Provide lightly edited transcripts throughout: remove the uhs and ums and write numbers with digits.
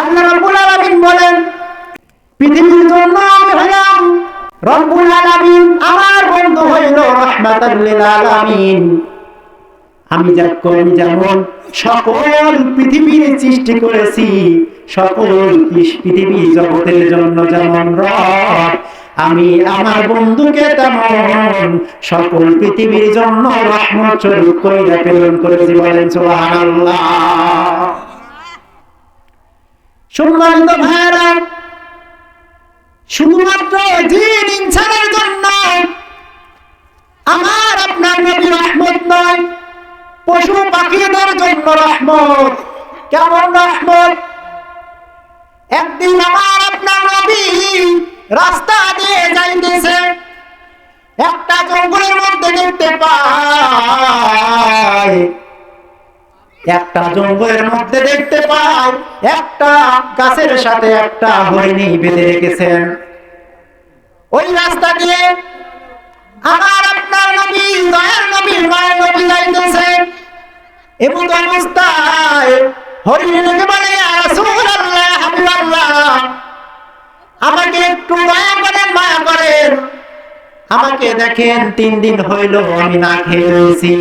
আল্লাহ রাব্বুল আলামিন বলেন, পৃথিবীর জন্য আমি হলাম রব্বুল আলামিন, আমার বন্ধু হইল রাহমাতাল লিল আলামিন। আমি যেমন সকল পৃথিবীর সৃষ্টি করেছি, সকল পৃথিবী জগতের জন্য যেমন রব, আমি আমার বন্ধুকে তেমন সকল পৃথিবীর জন্য রহমত স্বরূপ কইরা প্রেরণ করেছি। বলেন সুবহানাল্লাহ। সম্মানিত ভাইরা, শুধুমাত্র জিন ইনসানের জন্য আমার আপনার নবী রহমত নয়, পশু পাখিদের জন্য রহমত। কেমন রহমত? একদিন আমার আপনার নবী রাস্তা দিয়ে যাইতেছে, একটা জঙ্গলের মধ্যে দেখতে পায়, একটা গাছের সাথে একটা হরিণী বেঁধে রেখেছেন। ওই রাস্তা দিয়ে আমার আপনার নবী দয়ার নবী মায়ের নবী যাইতেছে, এবং অবস্থায় হরিণীকে বলে, ইয়া রাসূলুল্লাহ, হাবিবাল্লাহ, আমাকে একটু দয়া করেন, মায়া করেন, আমাকে দেখেন 3 দিন হইল আমি না খেয়ে রয়েছি,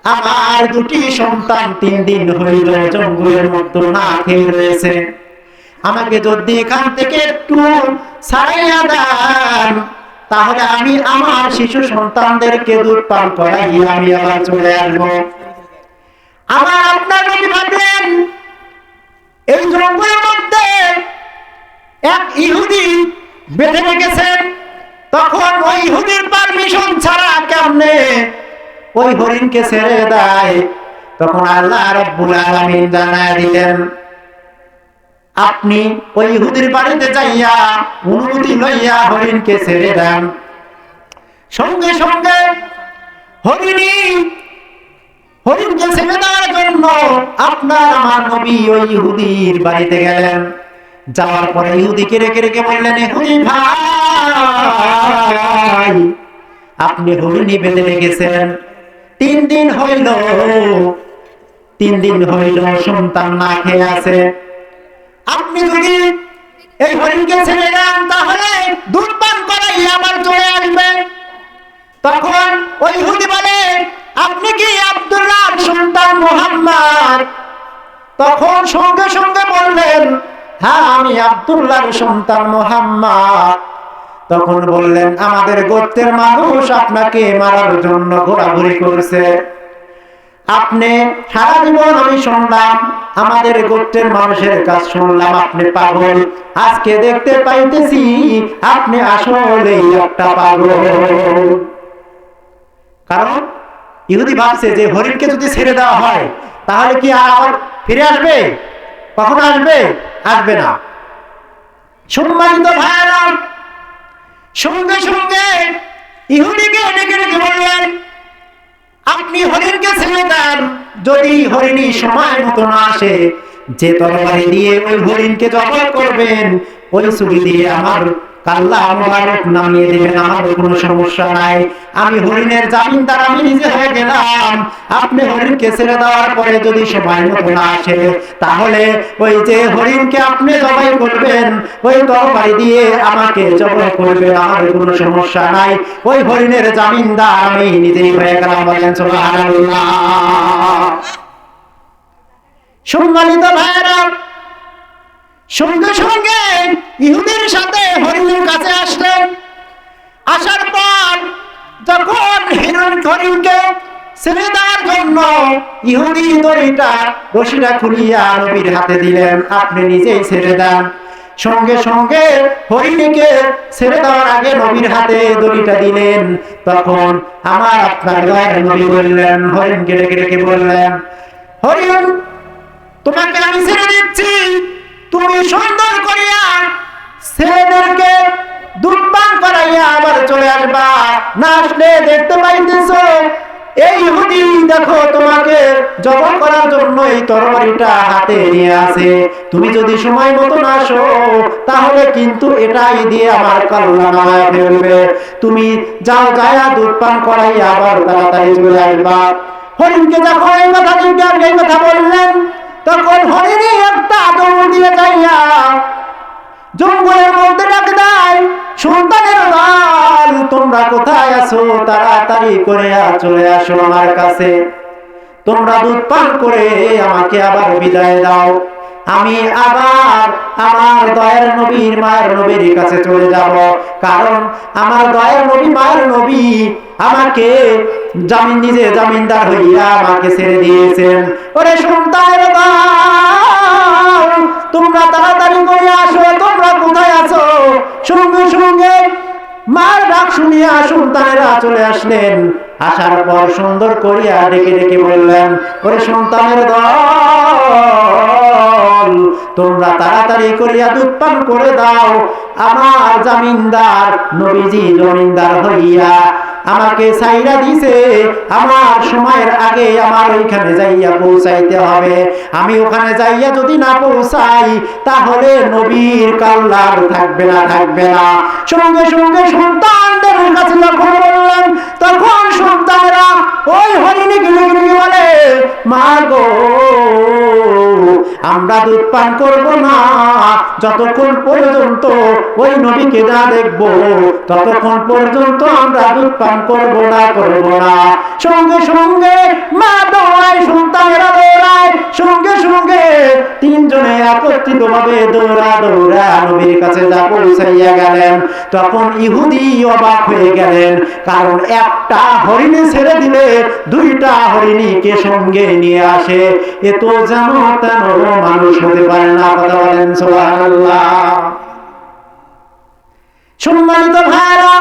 আমার 2টি সন্তান 3 দিন হইল জঙ্গলের মধ্যে না খেয়ে রয়েছে, আমাকে যদি এখান থেকে একটু ছাড়াইয়া দেন, তাহলে আমি আমার শিশু সন্তানদেরকে দুধ পান করাই আমি আবার চলে আসবো। আমার আপনার নবী ভাবলেন, এই জঙ্গলের মধ্যে এক ইহুদি বেঁধে রেখেছেন, তখন ওই ইহুদির পারমিশন ছাড়া কেমনে ওই হরিণকে ছেড়ে দেয়? তখন আল্লাহ রাব্বুল আলামিন জানায় দিলেন, আপনি ওই ইহুদির বাড়িতে যাইয়া অনুমতি লইয়া হরিণকে ছেড়ে দেন। সঙ্গে সঙ্গে হরিণকে ছেড়ে দেওয়ার জন্য আপনার আমার নবী ওই ইহুদির বাড়িতে গেলেন। যাওয়ার পরে ইহুদিকে রেখে বললেন, ইহুদি ভাই, আপনি হরিণী বেঁধে রেখেছেন, 3 দিন হইল সন্তান না খেয়ে আছে, আপনি যদি এই হরিণকে ছেড়ে দেন তাহলে দুধ পান করাই আবার চলে আসবে। তখন ওই ইহুদি বলে, আপনি কি আব্দুল্লাহর সন্তান মুহাম্মদ? তখন সঙ্গে সঙ্গে বললেন, হ্যাঁ, আমি আব্দুল্লাহর সন্তান মুহাম্মদ। তখন বললেন, আমাদের গোত্রের মানুষ আপনাকে মারার জন্য ঘোরাঘুরি করছে, আপনি সারা জীবন আমি শুনলাম, আমাদের গোত্রের মানুষের কাছে শুনলাম আপনি পাগল, আজকে দেখতে পাইতেছি আপনি আসলে একটা পাগল। কারণ ইহুদি ভাবছে যে হরিণকে যদি ছেড়ে দেওয়া হয় তাহলে কি আবার ফিরে আসবে? কখনো আসবে না। সম্মানিত ভাইরা, সঙ্গে সঙ্গে ইহুদিকে ডেকে বললেন, আপনি হরিণকে ছেড়ে দেন, যদি হরিণী সময় মতো না আসে, যে তরবারি দিয়ে ওই হরিণকে জবাই করবেন, ওই ছুরি দিয়ে আমার কাল্লা মোবারক নামিয়ে দেবেন, আমার কোনো সমস্যা নাই, আমি হরিণের জামিনদার আমি নিজে হয়ে গেলাম। আপনি হরিণকে ছেড়ে দেওয়ার পরে যদি সময় মতো না আসে, তাহলে ওই যে হরিণকে আপনি জবাই করবেন, ওই তরবারি দিয়ে আমাকে জবাই করবেন, আমার কোনো সমস্যা নাই, ওই হরিণের জামিনদার আমি নিজেই হয়ে গেলাম। বলেন সুবহানাল্লাহ। সম্মানিত ভাইরা, সঙ্গে সঙ্গে ইহুদির সাথে হরিণের কাছে আসলেন। আসার পর যখন হরিণকে ছেড়ে দেওয়ার জন্য ইহুদি রশিটা খুলিয়া নবীর হাতে দিলেন, আপনি নিজেই ছেড়ে দেন। সঙ্গে সঙ্গে হরিণীকে ছেড়ে দেওয়ার আগে নবীর হাতে দড়িটা দিলেন। তখন আমার আপনার গায়ের নবী বললেন, হরিণকে রেখে বললেন, হরিণ, তোমাকে আমি ছেড়ে দিচ্ছি, তুমি সুন্দর করিয়া ছেলেদেরকে দুধ পান করাইয়া আবার চলে আসবা। না আসলে দেখতে পাইতেছ এই ইহুদি দেখো তোমাকে জবাই করার জন্য এই তরবারিটা হাতে নিয়ে আসে, তুমি যদি সময় মতো না আসো তাহলে কিন্তু এটাই দিয়ে আমার কাল্লা নামায় ফেলবে, তুমি যাও, যায়া দুধ পান করাইয়া আবার তাড়াতাড়ি চলে আসবা। হরিণকে যখন এই কথা বললেন, তখন হরিণী একটা দৌড় পাঠাইয়া জঙ্গলের মধ্যে ডাকে দেয়, সন্তানের দল তোমরা কোথায় আছো, তাড়াতাড়ি করে চলে আসো আমার কাছে, তোমরা দুধ পান করে আমাকে আবার বিদায় দাও, আমি আবার আমার দয়ার নবীর মায়ের নবীর কাছে চলে যাব, কারণ আমার দয়ার নবী মায়ের নবী আমাকে নিজে জামিনদার হইয়া আমাকে ছেড়ে দিয়েছেন। ওরে সন্তানের দল তোমরা তাড়াতাড়ি করে আসো, তোমরা কোথায় আছো। সঙ্গে সঙ্গে মার ডাক শুনিয়া সন্তানেরা চলে আসলেন। আসার পর সুন্দর করিয়া ডেকে ডেকে বললেন, ওরে সন্তানের দল তোমরা তাড়াতাড়ি করিয়া দুধ পান করে দাও, আমার জামিনদার নবীজি জমিনদার হইয়া আমাকে ছাইরা দিছে, আমার সময়ের আগে আমার ওইখানে যাইয়া পৌঁছাইতে হবে, আমি ওখানে যাইয়া যদি না পৌঁছাই তাহলে নবীর কাল্লার থাকবে না থাকবে না। সঙ্গে সঙ্গে সন্তানদের কাছে যখন বললেন, তখন সন্তানেরা ওই হরিণী গিলে গিলে বলে, মা গো আমরা দুধ পান করব না যতক্ষণ পর্যন্ত ওই নবীকে না দেখবো, ততক্ষণ পর্যন্ত আমরা দুধ পান করব না করব না। সঙ্গে সঙ্গে মা দৌড়ায়, সন্তানেরা দৌড়ায়, সঙ্গে সঙ্গে তিনজনে একত্রিত ভাবে দৌড়া দৌড়া নবীর কাছে যা পৌঁছাইয়া গেলেন। তখন ইহুদি অবাক হয়ে গেলেন, কারণ একটা হরিণী ছেড়ে দিলে দুইটা হরিণীকে সঙ্গে নিয়ে আসে, এ তো যেন তেন মানুষ হতে পারে না। কথা বলেন সুবহানাল্লাহ। সম্মানিত ভাইরা,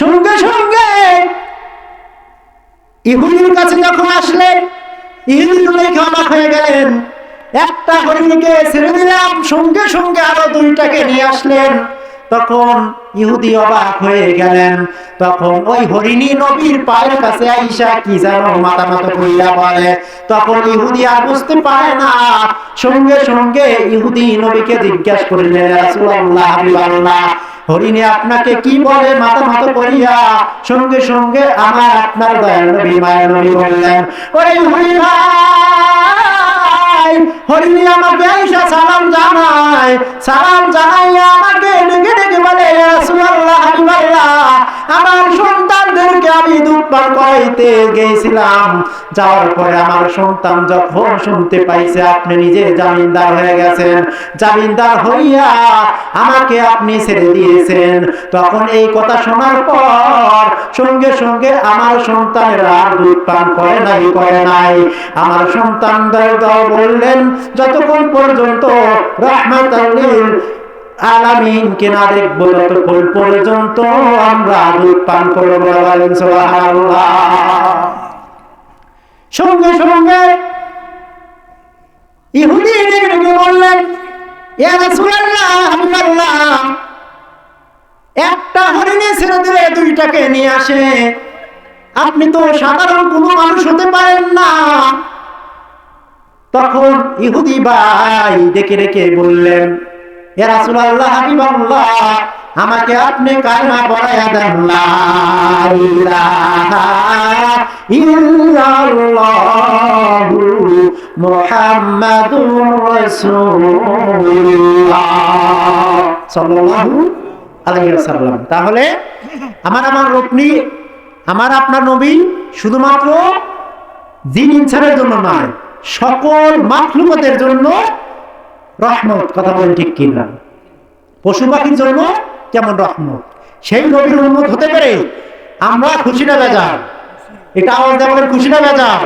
সঙ্গে সঙ্গে ইহুদির কাছে যখন আসলেন, ইহুদি দেখে অবাক হয়ে গেলেন, একটা হরিণীকে ছেড়ে দিলাম, সঙ্গে সঙ্গে আরো দুইটাকে নিয়ে আসলেন। তখন ইহুদি অবাক হয়ে গেলেন। তখন ওই হরিণী নবীর পায়ের কাছে আইসা কি যেন মাথা মতো কইরা বলে। তখন ইহুদি আর বুঝতে পারে না, সঙ্গে সঙ্গে ইহুদি নবীকে জিজ্ঞাসা করলেন, রাসূলুল্লাহ হাবিবাল্লাহ হরিণী আপনাকে কি বলে মাথা মতো করিয়া? সঙ্গে সঙ্গে আমার আপনার দয়ার নবী মায়ের নবী বললেন, ওরে ইহুদি ভাই, হরিণী আমাকে আইসা সালাম জানায়, সালাম জানাইয়া আমাকে ডেকে ডেকে বলে, রাসূলুল্লাহ হাবিবাল্লাহ আমার সন্তানদেরকে আমি দুধ পান করাইতে গিয়েছিলাম, যাওয়ার পরে আমার সন্তান যখন শুনতে পাইছে আপনি নিজে জামিনদার হয়ে গেছেন, জামিনদার হইয়া আমাকে আপনি ছেড়ে দিয়েছেন, তখন এই কথা শোনার পর সঙ্গে সঙ্গে আমার সন্তানেরা দুধ পান করে নাই। আমার সন্তানদের দল বললেন, যতক্ষণ পর্যন্ত রাহমাতাল লিল আলামিনকে না দেখবো ততক্ষণ পর্যন্ত আমরা দুধ পান করব না। বলেন সুবহানাল্লাহ। সঙ্গে সঙ্গে ইহুদি বললেন, ইয়া রাসূলুল্লাহ হাবিবাল্লাহ একটা হরিণী ছেড়ে দিলে দুইটাকে নিয়ে আসে, আপনি তো সাধারণ কোনো মানুষ হতে পারেন না। তখন ইহুদি ভাই ডেকে ডেকে বললেন, ইয়া রাসূলুল্লাহ হাবিবাল্লাহ আমাকে আপনি কালিমা পড়ায়া দেন, লা ইলাহা ইল্লাল্লাহু মুহাম্মাদুর রাসূলুল্লাহ সাল্লাল্লাহু আলাইহি ওয়াসাল্লাম। তাহলে আমার রূপনী আমার আপনার নবী শুধুমাত্র জিন ইনসানের জন্য নয়, সকল মাখলুকাতের জন্য রহমত। কথা বলেন ঠিক কিনা? পশু পাখির জন্য কেমন রহমত, সেই নবীর উম্মত হতে পেরে আমরা খুশি না বেজার? এটা আওয়াজ দেওয়া, খুশি না বেজার?